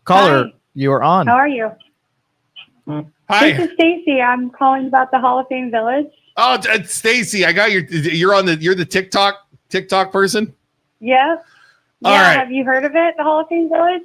Caller, Hi. you are on. How are you? Hi. This is Stacy. I'm calling about the Hall of Fame Village. Oh, Stacy, I got you're the TikTok person? Yeah. All Yeah. right. Have you heard of it, the Hall of Fame Village?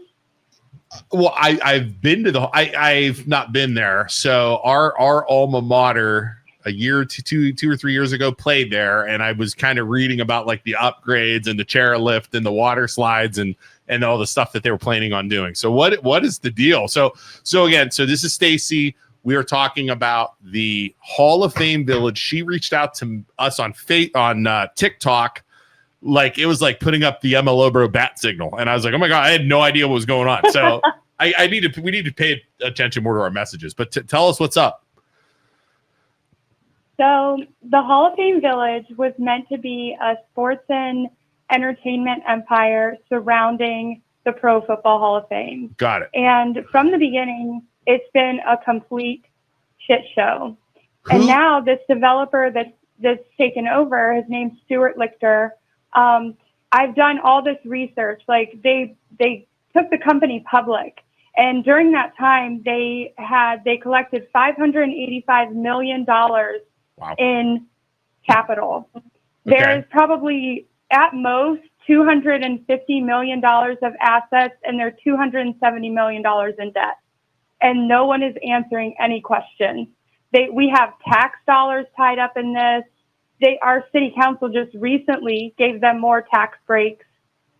Well, I've been to I've not been there. So our alma mater a year to two or 3 years ago played there, and I was kind of reading about like the upgrades and the chairlift and the water slides and all the stuff that they were planning on doing. So what is the deal? So this is Stacy. We are talking about the Hall of Fame Village. She reached out to us on TikTok. Like it was like putting up the MLO bro bat signal. And I was like, oh my God, I had no idea what was going on. So we need to pay attention more to our messages, but tell us what's up. So the Hall of Fame Village was meant to be a sports and entertainment empire surrounding the Pro Football Hall of Fame. Got it. And from the beginning, it's been a complete shit show. And now this developer that's taken over, his name's Stuart Lichter. I've done all this research. Like they took the company public, and during that time they collected $585 million in capital. Okay. There's probably at most $250 million of assets, and they're $270 million in debt. And no one is answering any questions. We have tax dollars tied up in this. Our city council just recently gave them more tax breaks.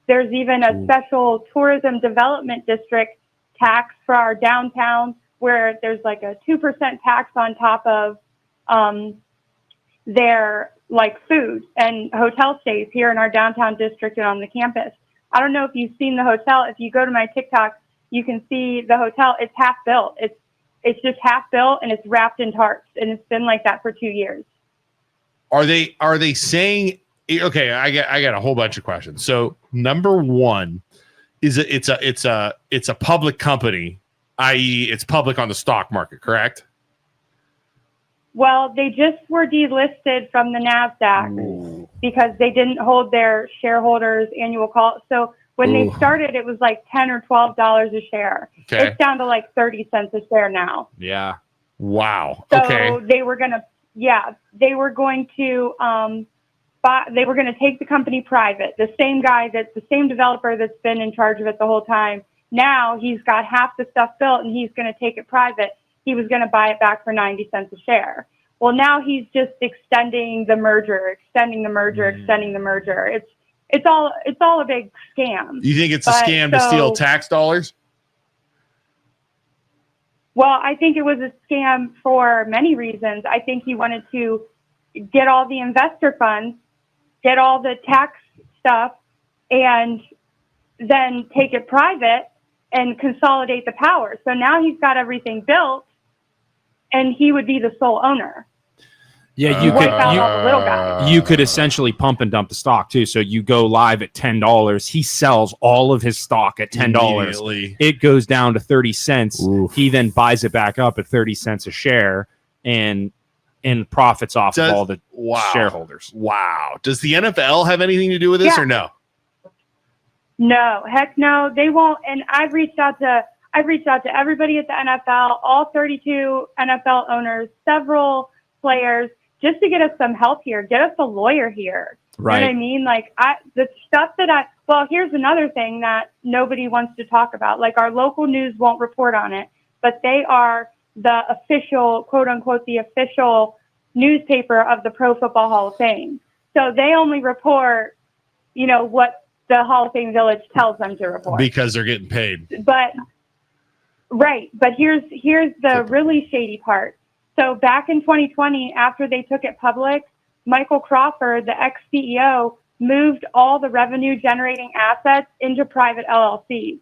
There's even a special tourism development district tax for our downtown, where there's like a 2% tax on top of their like food and hotel stays here in our downtown district and on the campus. I don't know if you've seen the hotel. If you go to my TikTok, you can see the hotel. It's half built. It's just half built, and it's wrapped in tarps, and it's been like that for 2 years. Are they saying, okay, I got a whole bunch of questions. So number one is it's a public company, i.e. it's public on the stock market, correct? Well, they just were delisted from the NASDAQ because they didn't hold their shareholders annual call. So when they started, it was like $10 or $12 a share. Okay. It's down to like 30 cents a share now. Yeah. Wow. So okay. they were going to take the company private. The same developer that's been in charge of it the whole time. Now he's got half the stuff built, and he's going to take it private. He was going to buy it back for 90 cents a share. Well, now he's just extending the merger. It's all a big scam. You think it's a scam to steal tax dollars? Well, I think it was a scam for many reasons. I think he wanted to get all the investor funds, get all the tax stuff, and then take it private and consolidate the power. So now he's got everything built, and he would be the sole owner. Yeah, you could essentially pump and dump the stock too. So you go live at $10. He sells all of his stock at $10. It goes down to 30 cents. Oof. He then buys it back up at 30 cents a share and profits off of all the shareholders. Wow. Does the NFL have anything to do with this or no? No, heck no, they won't. And I've reached out to everybody at the NFL, all 32 NFL owners, several players, just to get us some help here, get us a lawyer here. Right. You know what I mean? Like the stuff well, here's another thing that nobody wants to talk about. Like our local news won't report on it, but they are the official, quote unquote, the official newspaper of the Pro Football Hall of Fame. So they only report, what the Hall of Fame Village tells them to report. Because they're getting paid. But here's the really shady part. So back in 2020, after they took it public, Michael Crawford, the ex-CEO, moved all the revenue-generating assets into private LLCs.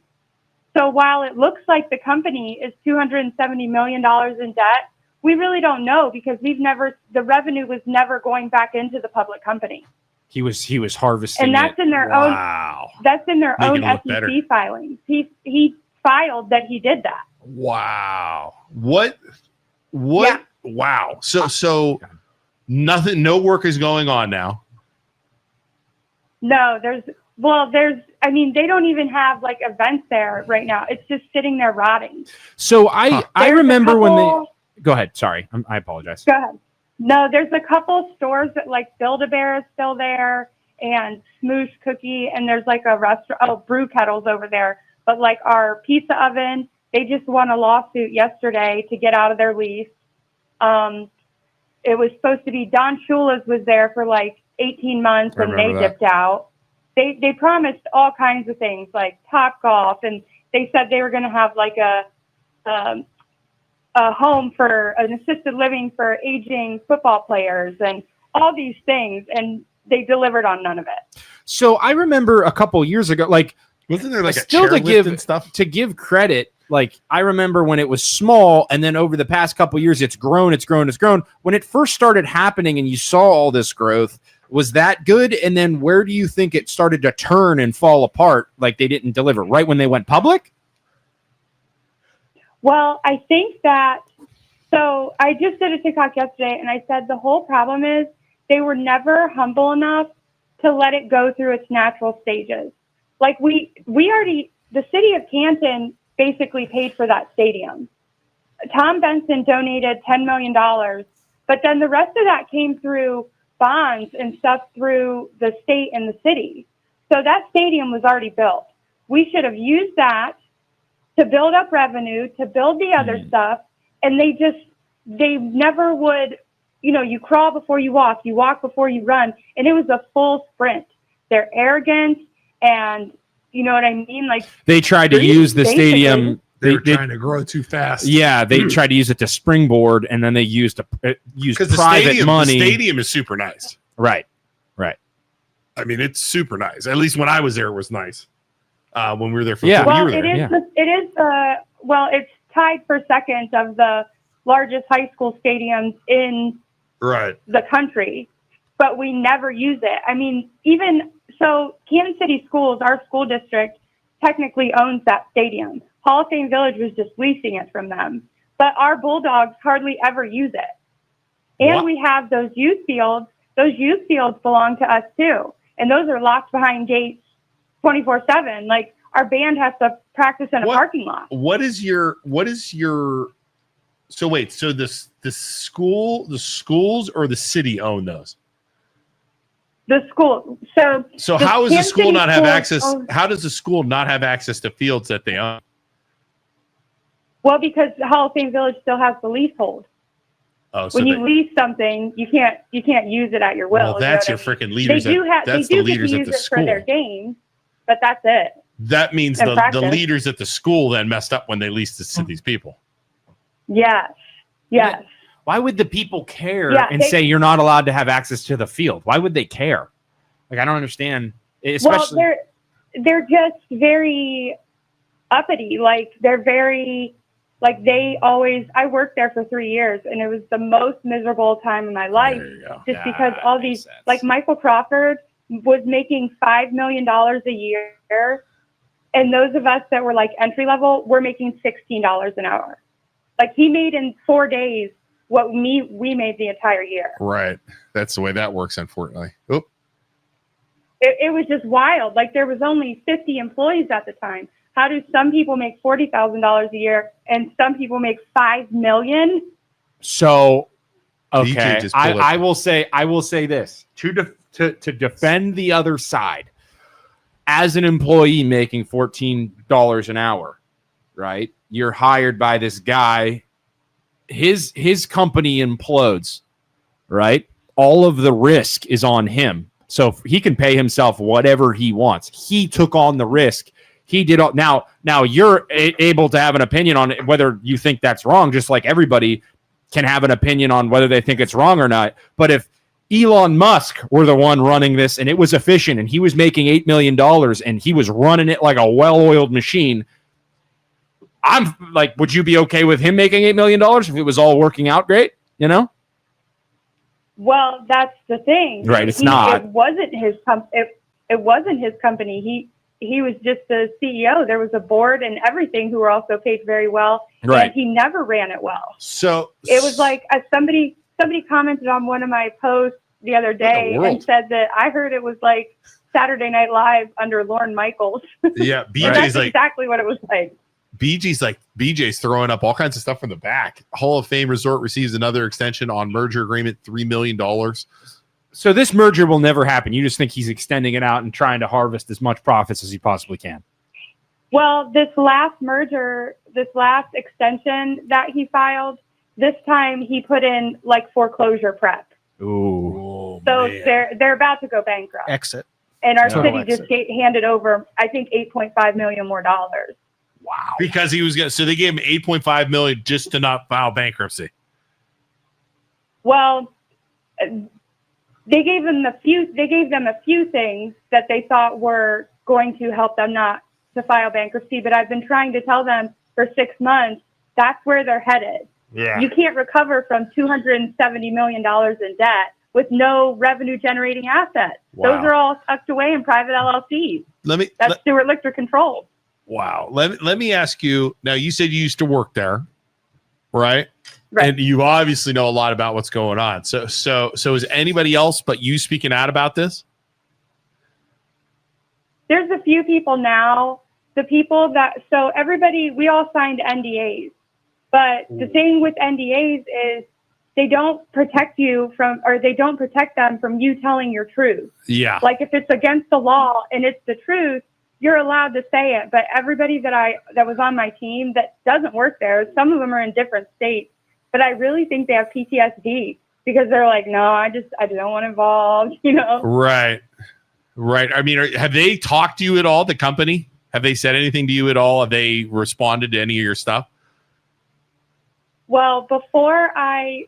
So while it looks like the company is $270 million in debt, we really don't know because the revenue was never going back into the public company. He was harvesting, and that's in their own. That's in their own SEC filings. He filed that he did that. Wow. What? Yeah. Wow. So nothing, no work is going on now. No, Well, they don't even have like events there right now. It's just sitting there rotting. So I remember when they go ahead. Sorry, I apologize. Go ahead. No, there's a couple stores that like Build-A-Bear is still there and Smoosh Cookie, and there's like a restaurant. Oh, Brew Kettle's over there. But like our pizza oven, they just won a lawsuit yesterday to get out of their lease. It was supposed to be Don Shula's was there for like 18 months and they dipped out. They promised all kinds of things like Top Golf, and they said they were going to have like a home for an assisted living for aging football players and all these things, and they delivered on none of it. So I remember a couple years ago, like wasn't there like a still chairlift and stuff? To give credit, like I remember when it was small, and then over the past couple years, it's grown. When it first started happening, and you saw all this growth, was that good? And then where do you think it started to turn and fall apart? Like they didn't deliver right when they went public? Well, I think that, so I just did a TikTok yesterday and I said the whole problem is they were never humble enough to let it go through its natural stages. Like we already, the city of Canton basically paid for that stadium. Tom Benson donated $10 million, but then the rest of that came through bonds and stuff through the state and the city. So that stadium was already built. We should have used that to build up revenue, to build the other stuff. And they never would, you crawl before you walk before you run. And it was a full sprint. They're arrogant and you know what I mean? Like they tried to use the stadium. They were trying to grow too fast. Yeah, they tried to use it to springboard, and then they used private money. The stadium is super nice. Right. I mean, it's super nice. At least when I was there, it was nice. When we were there for well, it's tied for second of the largest high school stadiums in the country, but we never use it. I mean, even so, Kansas City Schools, our school district, technically owns that stadium. Hall of Fame Village was just leasing it from them, but our Bulldogs hardly ever use it. And we have those youth fields. Those youth fields belong to us too, and those are locked behind gates 24/7. Like our band has to practice in a parking lot. What is your so wait, so the schools or the city own those? The school. So how does the school not have access? How does the school not have access to fields that they own? Well, because Hall of Fame Village still has the leasehold. Oh, so when you lease something, you can't use it at your will. Well, that's your freaking leaders. They do get to use it for their games, but that's it. That means the leaders at the school then messed up when they leased this to these people. Yes. Why would the people care and say you're not allowed to have access to the field? Why would they care? Like, I don't understand. Especially, well, they're just very uppity. Like they're very, like they always. I worked there for 3 years, and it was the most miserable time in my life, just because all these, like Michael Crawford was making $5 million a year, and those of us that were like entry level were making $16 an hour. Like he made in 4 days what we made the entire year. Right. That's the way that works, unfortunately. Oop. It was just wild. Like there was only 50 employees at the time. How do some people make $40,000 a year and some people make $5 million? So, okay, I will say this to defend the other side. As an employee making $14 an hour, right? You're hired by this guy. His company implodes, right? All of the risk is on him. So he can pay himself whatever he wants. He took on the risk. He did all. Now you're able to have an opinion on whether you think that's wrong, just like everybody can have an opinion on whether they think it's wrong or not. But if Elon Musk were the one running this and it was efficient and he was making $8 million and he was running it like a well-oiled machine, I'm like, would you be okay with him making $8 million if it was all working out great? You know? Well, that's the thing. Right. It's not. It wasn't his it wasn't his company. He was just the CEO. There was a board and everything who were also paid very well. Right. And he never ran it well. So it was like somebody commented on one of my posts the other day and said that I heard it was like Saturday Night Live under Lorne Michaels. Yeah, That's exactly what it was like. BJ's throwing up all kinds of stuff from the back. Hall of Fame Resort receives another extension on merger agreement, $3 million. So this merger will never happen. You just think he's extending it out and trying to harvest as much profits as he possibly can. Well, this last extension that he filed, this time he put in like foreclosure prep. Ooh. So they're about to go bankrupt. Exit. And our city just handed over, I think, $8.5 million more dollars. Wow. Because he was going to, so they gave him $8.5 million just to not file bankruptcy. Well, they gave them a few things that they thought were going to help them not to file bankruptcy, but I've been trying to tell them for 6 months that's where they're headed. Yeah. You can't recover from $270 million in debt with no revenue generating assets. Wow. Those are all tucked away in private LLCs. That's Stuart Lichter controlled. Wow. Let me ask you, now you said you used to work there, right? Right. And you obviously know a lot about what's going on. So is anybody else but you speaking out about this? There's a few people now, so everybody, we all signed NDAs, but the thing with NDAs is they don't protect you they don't protect them from you telling your truth. Yeah. Like if it's against the law and it's the truth, you're allowed to say it. But everybody that was on my team that doesn't work there, some of them are in different states, but I really think they have PTSD because they're like, no, I don't want involved, Right. I mean, have they talked to you at all, the company? Have they said anything to you at all? Have they responded to any of your stuff? Well, before I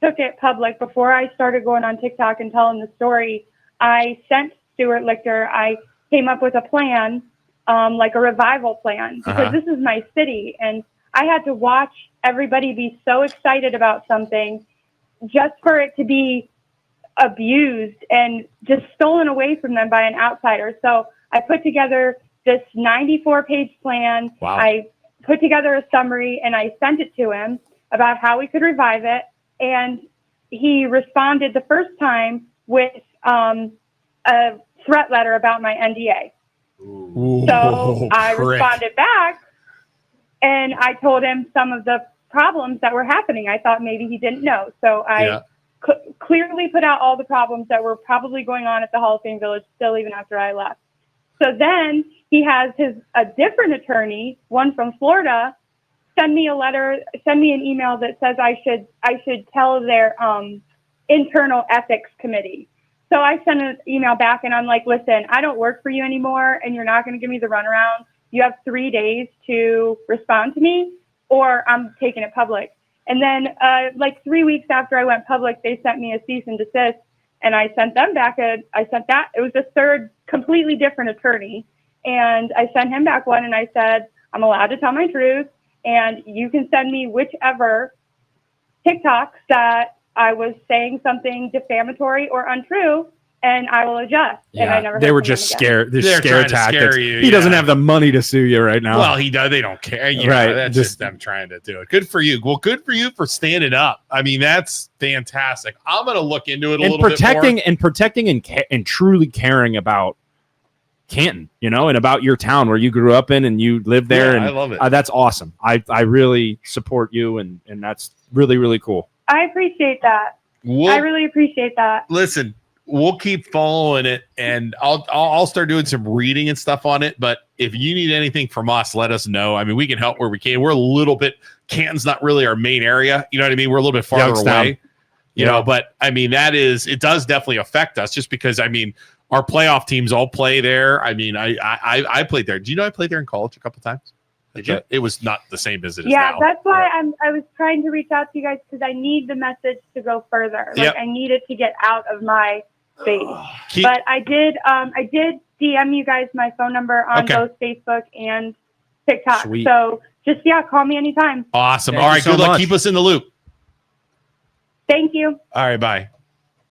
took it public, before I started going on TikTok and telling the story, I sent Stuart Lichter, I came up with a plan, like a revival plan, because this is my city. And I had to watch everybody be so excited about something just for it to be abused and just stolen away from them by an outsider. So I put together this 94-page plan. Wow. I put together a summary and I sent it to him about how we could revive it. And he responded the first time with a threat letter about my NDA. Ooh, so I responded back and I told him some of the problems that were happening. I thought maybe he didn't know. So I clearly put out all the problems that were probably going on at the Hall of Fame Village still even after I left. So then he has a different attorney, one from Florida, send me an email that says I should tell their internal ethics committee. So I sent an email back and I'm like, listen, I don't work for you anymore and you're not going to give me the runaround. You have 3 days to respond to me or I'm taking it public. And then like 3 weeks after I went public, they sent me a cease and desist and I sent them back it was a third completely different attorney. And I sent him back one and I said, I'm allowed to tell my truth and you can send me whichever TikToks that I was saying something defamatory or untrue, and I will adjust. Yeah, and I never they were just scared. They're scare tactics. Scare you, he doesn't have the money to sue you right now. Well, he does. They don't care. Right. That's just them trying to do it. Good for you. Well, good for you for standing up. I mean, that's fantastic. I'm going to look into it a little bit more. Protecting and truly caring about Canton, and about your town where you grew up in and you live there. Yeah, and I love it. That's awesome. I really support you, and that's really, really cool. I appreciate that. I really appreciate that. Listen, we'll keep following it, and I'll start doing some reading and stuff on it. But if you need anything from us, let us know. I mean, we can help where we can. We're a little bit. Canton's not really our main area. You know what I mean? We're a little bit farther Youngstown. away. You know, but I mean, it does definitely affect us just because I mean, our playoff teams all play there. I mean, I played there. Do you know I played there in college a couple times? Did you? It was not the same as it is now. Yeah, that's why I was trying to reach out to you guys because I need the message to go further. Like I need it to get out of my space. But I did DM you guys my phone number on both Facebook and TikTok. Sweet. So just call me anytime. Awesome. Thank all right, you so good luck. much. Keep us in the loop. Thank you. All right, bye.